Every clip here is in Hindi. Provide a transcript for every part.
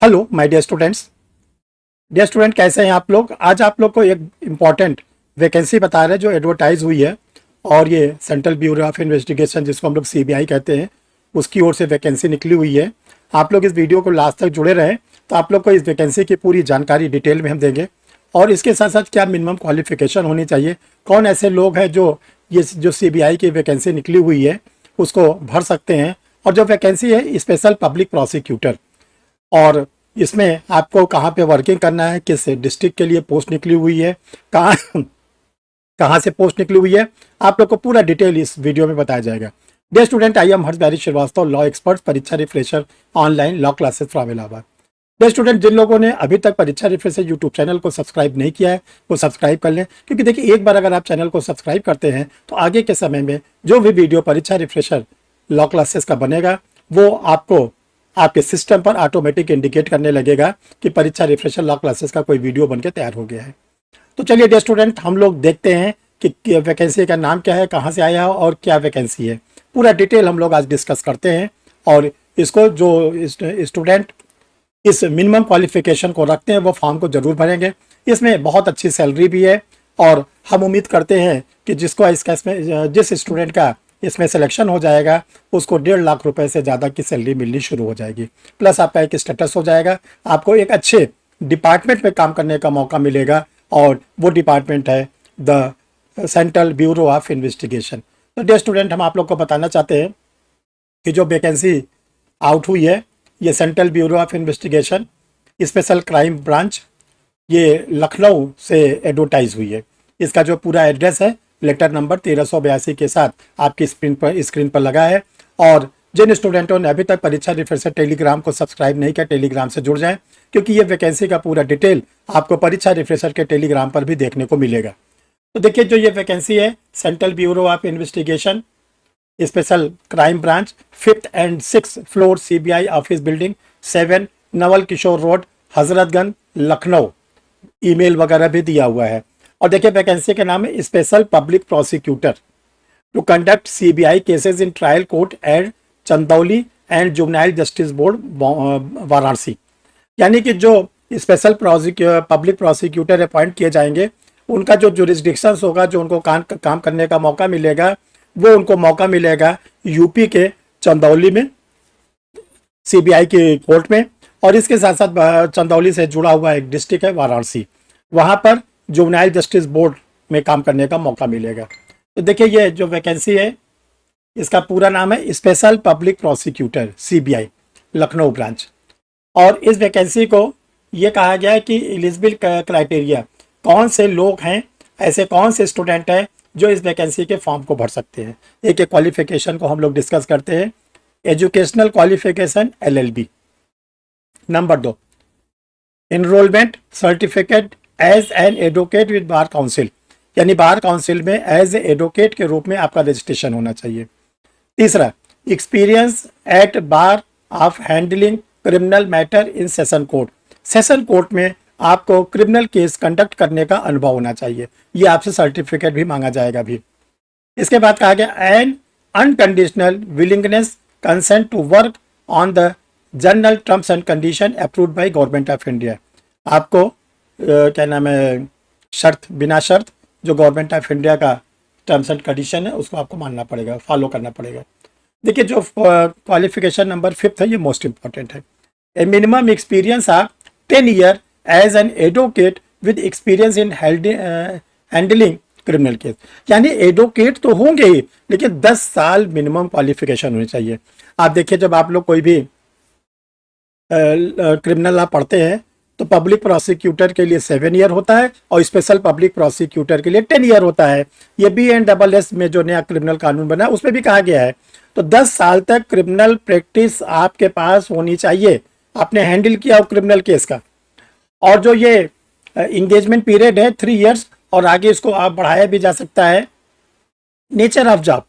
हेलो माय डियर स्टूडेंट कैसे हैं आप लोग। आज आप लोग को एक इम्पॉर्टेंट वैकेंसी बता रहे हैं जो एडवर्टाइज हुई है, और ये सेंट्रल ब्यूरो ऑफ इन्वेस्टिगेशन जिसको हम लोग सीबीआई कहते हैं उसकी ओर से वैकेंसी निकली हुई है। आप लोग इस वीडियो को लास्ट तक जुड़े रहें तो आप लोग को इस वैकेंसी की पूरी जानकारी डिटेल में हम देंगे, और इसके साथ साथ क्या मिनिमम क्वालिफिकेशन होनी चाहिए, कौन ऐसे लोग हैं जो ये जो सीबीआई की वैकेंसी निकली हुई है उसको भर सकते हैं, और जो वैकेंसी है स्पेशल पब्लिक प्रोसिक्यूटर, और इसमें आपको कहाँ पे वर्किंग करना है, किस डिस्ट्रिक्ट के लिए पोस्ट निकली हुई है, कहाँ कहाँ से पोस्ट निकली हुई है, आप लोग को पूरा डिटेल इस वीडियो में बताया जाएगा। Dear student, I am Harshbari Srivastava, law expert, Pariksha refresher online law classes from Allahabad. Dear student, जिन लोगों ने अभी तक परीक्षा रिफ्रेशर यूट्यूब चैनल को सब्सक्राइब नहीं किया है वो सब्सक्राइब कर लें, क्योंकि देखिए एक बार अगर आप चैनल को सब्सक्राइब करते हैं तो आगे के समय में जो भी वीडियो परीक्षा रिफ्रेशर लॉ क्लासेस का बनेगा वो आपको आपके सिस्टम पर ऑटोमेटिक इंडिकेट करने लगेगा कि परीक्षा रिफ्रेशर लॉ क्लासेस का कोई वीडियो बनके तैयार हो गया है। तो चलिए डियर स्टूडेंट, हम लोग देखते हैं कि वैकेंसी का नाम क्या है, कहाँ से आया है और क्या वैकेंसी है। पूरा डिटेल हम लोग आज डिस्कस करते हैं, और इसको जो स्टूडेंट इस मिनिमम क्वालिफिकेशन को रखते हैं वो फॉर्म को जरूर भरेंगे। इसमें बहुत अच्छी सैलरी भी है, और हम उम्मीद करते हैं कि जिस स्टूडेंट का इसमें सिलेक्शन हो जाएगा उसको 1.5 लाख रुपए से ज़्यादा की सैलरी मिलनी शुरू हो जाएगी, प्लस आपका एक स्टेटस हो जाएगा, आपको एक अच्छे डिपार्टमेंट में काम करने का मौका मिलेगा, और वो डिपार्टमेंट है the central Bureau of investigation. तो डियर स्टूडेंट, हम आप लोग को बताना चाहते हैं कि जो वैकेंसी आउट हुई है ये central Bureau of Investigation special crime branch, ये लखनऊ से एडवर्टाइज हुई है। इसका जो पूरा एड्रेस है लेटर नंबर 1382 के साथ आपकी स्क्रीन पर लगा है, और जिन स्टूडेंटों ने अभी तक परीक्षा रिफ्रेशर टेलीग्राम को सब्सक्राइब नहीं किया टेलीग्राम से जुड़ जाएं, क्योंकि ये वैकेंसी का पूरा डिटेल आपको परीक्षा रिफ्रेशर के टेलीग्राम पर भी देखने को मिलेगा। तो देखिए जो ये वैकेंसी है Central Bureau of Investigation special crime branch 5th and 6th floor CBI office building 7 Naval Kishore Road Hazratganj Lucknow, email वगैरह भी दिया हुआ है। और देखिए वैकेंसी का नाम है special public prosecutor to conduct CBI cases in trial court at Chandauli and juvenile justice board Varanasi. यानी कि जो स्पेशल पब्लिक प्रोसिक्यूटर अपॉइंट किए जाएंगे उनका जो जुरिस्डिक्शंस होगा, जो उनको काम करने का मौका मिलेगा, वो उनको मौका मिलेगा यूपी के चंदौली में सीबीआई के कोर्ट में, और इसके साथ साथ चंदौली से जुड़ा हुआ एक डिस्ट्रिक्ट है वाराणसी, वहाँ पर जुवेनाइल जस्टिस बोर्ड में काम करने का मौका मिलेगा। तो देखिए ये जो वैकेंसी है इसका पूरा नाम है special public prosecutor CBI Lucknow branch, और इस वैकेंसी को ये कहा गया है कि एलिजिबल क्राइटेरिया कौन से लोग हैं, ऐसे कौन से स्टूडेंट हैं जो इस वैकेंसी के फॉर्म को भर सकते हैं। एक एक क्वालिफिकेशन को हम लोग डिस्कस करते हैं। Educational qualification LLB। Number 2, enrolment certificate as an advocate with bar council, यानी बार काउंसिल में एज ए एडवोकेट के रूप में आपका रजिस्ट्रेशन होना चाहिए। तीसरा, experience at bar of handling criminal matter in session court, session court में आपको क्रिमिनल केस कंडक्ट करने का अनुभव होना चाहिए, ये आपसे सर्टिफिकेट भी मांगा जाएगा भी। इसके बाद कहा गया an unconditional willingness consent to work on the general terms and condition approved by government of India. आपको क्या नाम है, शर्त बिना शर्त जो गवर्नमेंट ऑफ इंडिया का टर्म्स एंड कंडीशन है उसको आपको मानना पड़ेगा, फॉलो करना पड़ेगा। देखिए जो क्वालिफिकेशन नंबर 5th है ये मोस्ट इंपॉर्टेंट है। A minimum experience of 10 year as an advocate with experience in handling criminal case, यानी एडवोकेट तो होंगे ही लेकिन 10 साल मिनिमम क्वालिफिकेशन होनी चाहिए। आप देखिए जब आप लोग कोई भी क्रिमिनल लॉ पढ़ते हैं तो पब्लिक प्रोसिक्यूटर के लिए 7 ईयर होता है और स्पेशल पब्लिक प्रोसिक्यूटर के लिए 10 ईयर होता है। ये BNSS में जो नया क्रिमिनल कानून बना उसमें भी कहा गया है। तो 10 साल तक क्रिमिनल प्रैक्टिस आपके पास होनी चाहिए, आपने हैंडल किया हो क्रिमिनल केस का। और जो ये इंगेजमेंट पीरियड है 3 ईयर्स, और आगे इसको आप बढ़ाया भी जा सकता है। नेचर ऑफ जॉब,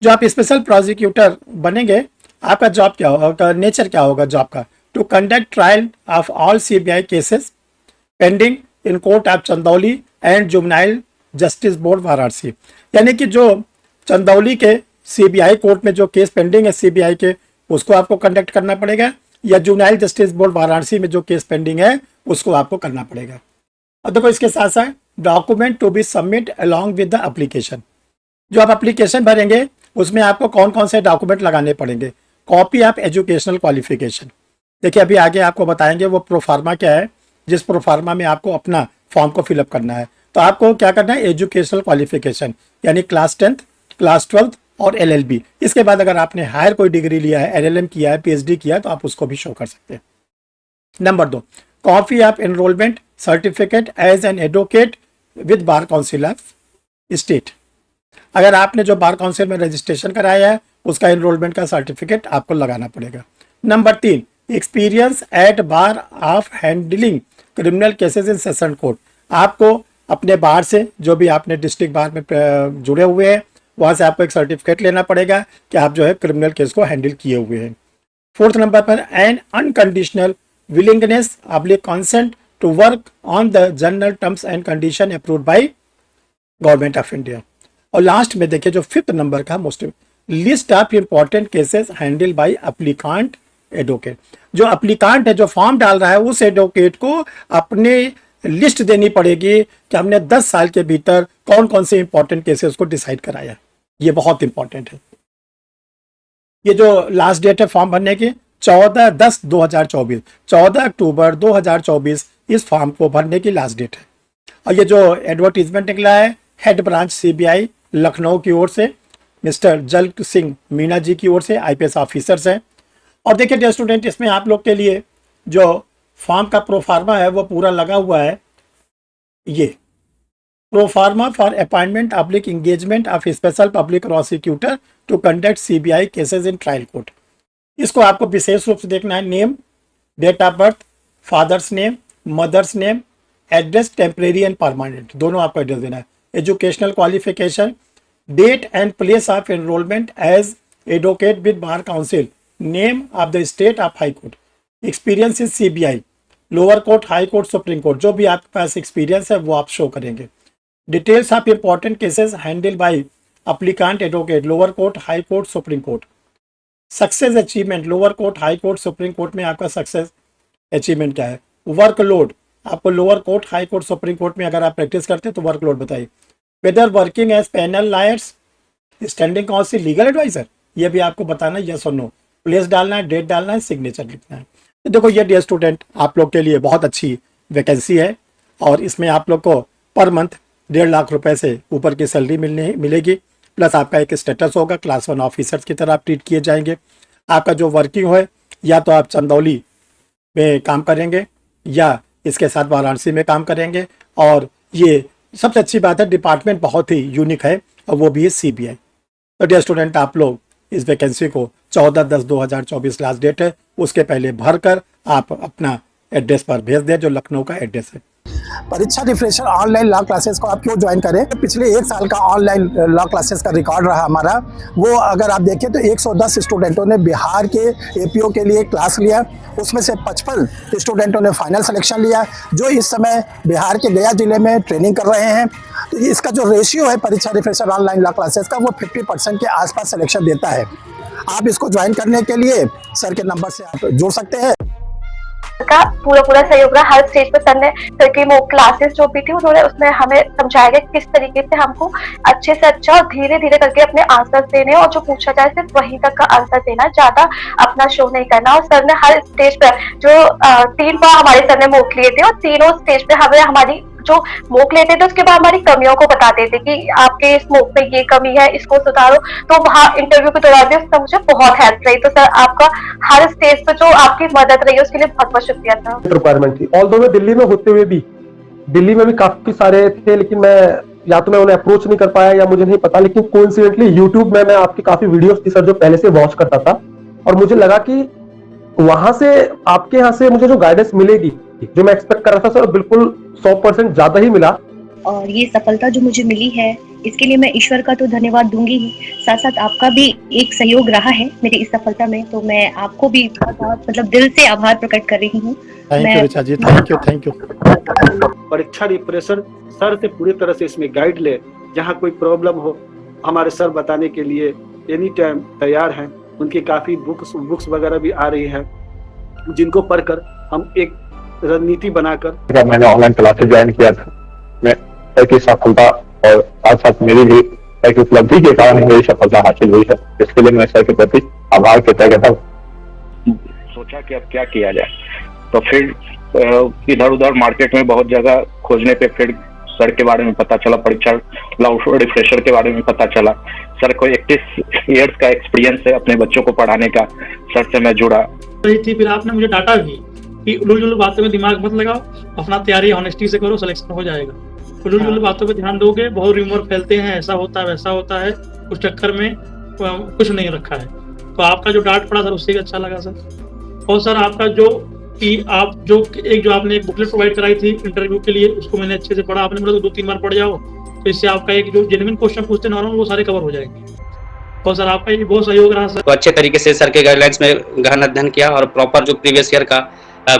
जो आप स्पेशल प्रोसिक्यूटर बनेंगे आपका जॉब क्या होगा, नेचर क्या होगा जॉब का, to conduct trial of all CBI cases pending in court of Chandauli and juvenile justice board Varanasi. यानी कि जो चंदौली के सीबीआई कोर्ट में जो केस पेंडिंग है सीबीआई के, उसको आपको कंडक्ट करना पड़ेगा, या जुनाइल जस्टिस बोर्ड वाराणसी में जो केस पेंडिंग है उसको आपको करना पड़ेगा। और देखो इसके साथ साथ document to be submit along with the application, जो आप एप्लीकेशन भरेंगे उसमें आपको कौन कौन से डॉक्यूमेंट लगाने पड़ेंगे। कॉपी ऑफ एजुकेशनल क्वालिफिकेशन, देखिए अभी आगे आपको बताएंगे वो प्रोफार्मा क्या है, जिस प्रोफार्मा में आपको अपना फॉर्म को फिलअप करना है। तो आपको क्या करना है, एजुकेशनल क्वालिफिकेशन यानी क्लास 10th, क्लास 12th और LLB। इसके बाद अगर आपने हायर कोई डिग्री लिया है, LLM किया है, PhD किया है, तो आप उसको भी शो कर सकते हैं। Number 2, copy of enrolment certificate as an advocate with bar council of state, अगर आपने जो बार काउंसिल में रजिस्ट्रेशन कराया है उसका एनरोलमेंट का सर्टिफिकेट आपको लगाना पड़ेगा। Number 3, experience at bar of handling criminal cases in session court, आपको अपने बार से जो भी आपने डिस्ट्रिक्ट बार में जुड़े हुए हैं वहाँ से आपको एक सर्टिफिकेट लेना पड़ेगा कि आप जो है क्रिमिनल केस को हैंडल किए हुए हैं। 4th नंबर पर an unconditional willingness oblique consent to work on the general terms and condition approved by government of India. और लास्ट में देखिए जो 5th नंबर का most list of important cases handle by applicant advocate, जो एप्लीकांट है जो फॉर्म डाल रहा है उस एडवोकेट को अपने लिस्ट देनी पड़ेगी कि हमने 10 साल के भीतर कौन कौन से इंपॉर्टेंट केसेस को डिसाइड कराया। ये बहुत इंपॉर्टेंट है। ये जो लास्ट डेट है फॉर्म भरने की 14/10/2024, 14 अक्टूबर 2024 इस फॉर्म को भरने की लास्ट डेट है। और ये जो एडवर्टीजमेंट निकला है हेड ब्रांच CBI लखनऊ की ओर से मिस्टर जल सिंह मीणा जी की ओर से, IPS ऑफिसर्स हैं। और देखिए डियर स्टूडेंट, इसमें आप लोग के लिए जो फॉर्म का प्रोफार्मा है वो पूरा लगा हुआ है। ये proforma for appointment public engagement of special public prosecutor to conduct CBI cases in trial court, इसको आपको विशेष रूप से देखना है। Name, date of birth, father's name, mother's name, address temporary and permanent, दोनों आपको एड्रेस देना है। Educational qualification, date and place of enrolment as advocate with bar council, name of the state of high court, experience is CBI, lower court, high court, supreme court, जो भी आपके पास एक्सपीरियंस है वो आप शो करेंगे। Details of important cases handle by applicant advocate, lower court, high court, supreme court. Success achievement, lower court, high court, supreme court में आपका सक्सेस अचीवमेंट क्या है। वर्कलोड, आपको lower court, high court, supreme court में अगर आप प्रैक्टिस करते हैं तो वर्कलोड बताइए। Whether working as panel lawyers, standing counsel, legal adviser, ये भी आपको बताना है यस और नो। प्लेस डालना है, डेट डालना है, सिग्नेचर लिखना है। तो देखो ये डियर स्टूडेंट आप लोग के लिए बहुत अच्छी वैकेंसी है और इसमें आप लोग को पर मंथ 1.5 लाख रुपए से ऊपर की सैलरी मिलेगी, प्लस आपका एक स्टेटस होगा, क्लास 1 ऑफिसर्स की तरह आप ट्रीट किए जाएंगे। आपका जो वर्किंग है या तो आप चंदौली में काम करेंगे या इसके साथ वाराणसी में काम करेंगे। और ये सबसे अच्छी बात है, डिपार्टमेंट बहुत ही यूनिक है और वो भी है CBI। तो डियर स्टूडेंट आप लोग इस वैकेंसी को 14/10/2024 लास्ट डेट है, उसके पहले भरकर आप अपना एड्रेस पर भेज दें जो लखनऊ का एड्रेस है। परीक्षा रिफ्रेशर ऑनलाइन लॉ क्लासेस को आप क्यों ज्वाइन करें? पिछले 1 साल का ऑनलाइन लॉ क्लासेस का रिकॉर्ड रहा हमारा, वो अगर आप देखें तो 110 स्टूडेंटों ने बिहार के APO के लिए क्लास लिया, उसमें से 55 स्टूडेंटों ने फाइनल सिलेक्शन लिया, जो इस समय बिहार के गया जिले में ट्रेनिंग कर रहे हैं। तो इसका जो रेशियो है परीक्षा रिफ्रेशर ऑनलाइन लॉ क्लासेस का वो 50% के आसपास सिलेक्शन देता है। आप इसको ज्वाइन करने के लिए सर के नंबर से आप जुड़ सकते हैं। का पूरा सहयोग रहा हर स्टेज पे। सर ने सर की वो क्लासेस जो भी थी उन्होंने उसमें हमें समझाया गया किस तरीके से हमको अच्छे से अच्छा और धीरे धीरे करके अपने आंसर देने और जो पूछा जाए सिर्फ वहीं तक का आंसर देना, ज्यादा अपना शो नहीं करना। और सर ने हर स्टेज पर जो 3 बार हमारे सर ने मॉक लिए थे और तीनों स्टेज पे हमें हमारी जो मॉक लेते थे उसके बाद हमारी कमियों को बताते थे कि आपके इस मॉक में ये कमी है, इसको सुधारो। तो वहाँ इंटरव्यू के दौरान भी उसका मुझे बहुत हेल्प रही। तो सर आपका हर स्टेज पे जो आपकी मदद रही है उसके लिए बहुत बहुत शुक्रिया था। रिक्वायरमेंट थी, ऑल्दो मैं दिल्ली में होते हुए भी, दिल्ली में भी काफी सारे थे, लेकिन मैं या तो मैं उन्हें अप्रोच नहीं कर पाया या मुझे नहीं पता। लेकिन कोइंसिडेंटली यूट्यूब में मैं आपकी काफी वीडियोस थी सर जो पहले से वॉच करता था और मुझे लगा कि वहां से आपके यहाँ से मुझे जो गाइडेंस मिलेगी जो मैं एक्सपेक्ट कर रहा था सर बिल्कुल 100% ज्यादा ही मिला। और ये सफलता जो मुझे मिली है इसके लिए मैं ईश्वर का तो धन्यवाद दूंगी ही, साथ साथ आपका भी एक सहयोग रहा है मेरी इस सफलता में। तो मैं आपको भी बहुत मतलब दिल से आभार प्रकट कर रही हूँ। Thank you. परीक्षा रिफ्रेशर सर से पूरी तरह से इसमें गाइड ले, जहाँ कोई प्रॉब्लम हो हमारे सर बताने के लिए एनी टाइम तैयार हैं। उनकी काफी बुक्स वगैरह भी आ रही है जिनको पढ़कर हम एक रणनीति बनाकर जब मैंने ऑनलाइन क्लासेस ज्वाइन किया था, मैं सर की सफलता और साथ साथ मेरी भी एक उपलब्धि के कारण ही मेरी सफलता हासिल हुई है। इसके लिए मैं सर के प्रति आभार व्यक्त करता हूँ। सोचा कि अब क्या किया जाए, तो फिर इधर उधर मार्केट में बहुत जगह खोजने पे फिर सर के बारे में पता चला, परीक्षा रिफ्रेशर के बारे में पता चला। सर को 21 ईयर्स का एक्सपीरियंस है अपने बच्चों को पढ़ाने का। सर से मैं जुड़ा रही थी, फिर आपने मुझे डांटा भी कि उलझुल बातों में दिमाग मत लगाओ, अपना तैयारी ऑनेस्टी से करो, सिलेक्शन हो जाएगा। उलझुल बातों पे ध्यान दोगे, बहुत रूमर फैलते हैं, ऐसा होता है वैसा होता है, उस चक्कर में कुछ नहीं रखा है। तो आपका जो डांट पड़ा सर, उससे भी अच्छा लगा सर। और सर आपका जो आपने एक बुकलेट प्रोवाइड कराई थी इंटरव्यू के लिए, उसको मैंने अच्छे से पढ़ा। आपने बोला 2-3 बार पढ़ जाओ, तो इससे आपका एक जो जेन्युइन क्वेश्चन पूछते हैं नॉर्मल, वो सारे कवर हो जाएंगे। और सर आपका ये बहुत सहयोग रहा सर। तो अच्छे तरीके से सर के गाइडलाइंस में गहन अध्ययन किया और प्रॉपर जो प्रीवियस ईयर का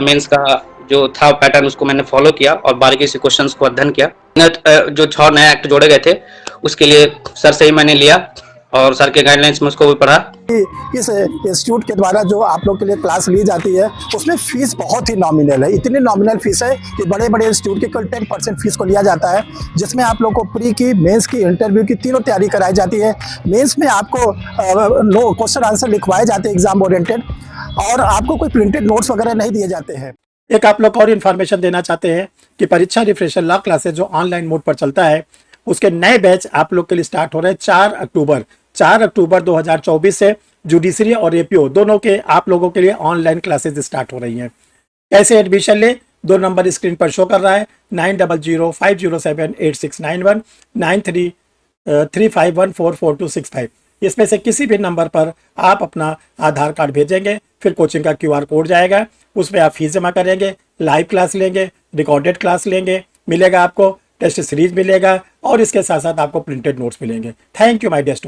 मेंस का जो था पैटर्न, उसको मैंने फॉलो किया और बारीकी से क्वेश्चंस को अध्ययन किया। जो 6 नए एक्ट जोड़े गए थे, उसके लिए सर से ही मैंने लिया और सर के गाइडलाइंस में उसको भी पढ़ा। इस इंस्टीट्यूट के द्वारा जो आप लोग के लिए क्लास ली जाती है, उसमें फीस बहुत ही नॉमिनल है। इतनी नॉमिनल फीस है कि बड़े बड़े इंस्टीट्यूट की कुल 10% फीस को लिया जाता है, जिसमें आप लोग को प्री की, मेंस की, इंटरव्यू की तीनों तैयारी कराई जाती है। मेंस में आपको क्वेश्चन आंसर लिखवाए जाते हैं एग्जाम ओरिएंटेड, और आपको कोई प्रिंटेड नोट्स वगैरह नहीं दिए जाते हैं। एक आप लोग और इन्फॉर्मेशन देना चाहते हैं कि परीक्षा रिफ्रेशर लॉ क्लासेस जो ऑनलाइन मोड पर चलता है, उसके नए बैच आप लोग के लिए स्टार्ट हो रहे हैं 4 अक्टूबर 2024 से जुडिशरी और एपीओ दोनों के आप लोगों के लिए ऑनलाइन क्लासेस स्टार्ट हो रही हैं। कैसे एडमिशन ले? 2 नंबर स्क्रीन पर शो कर रहा है, 9005078691, 9351444265। इसमें से किसी भी नंबर पर आप अपना आधार कार्ड भेजेंगे, फिर कोचिंग का QR कोड जाएगा, उसमें आप फीस जमा करेंगे, लाइव क्लास लेंगे, रिकॉर्डेड क्लास लेंगे, मिलेगा आपको टेस्ट सीरीज मिलेगा और इसके साथ साथ आपको प्रिंटेड नोट्स मिलेंगे। Thank you my dear student.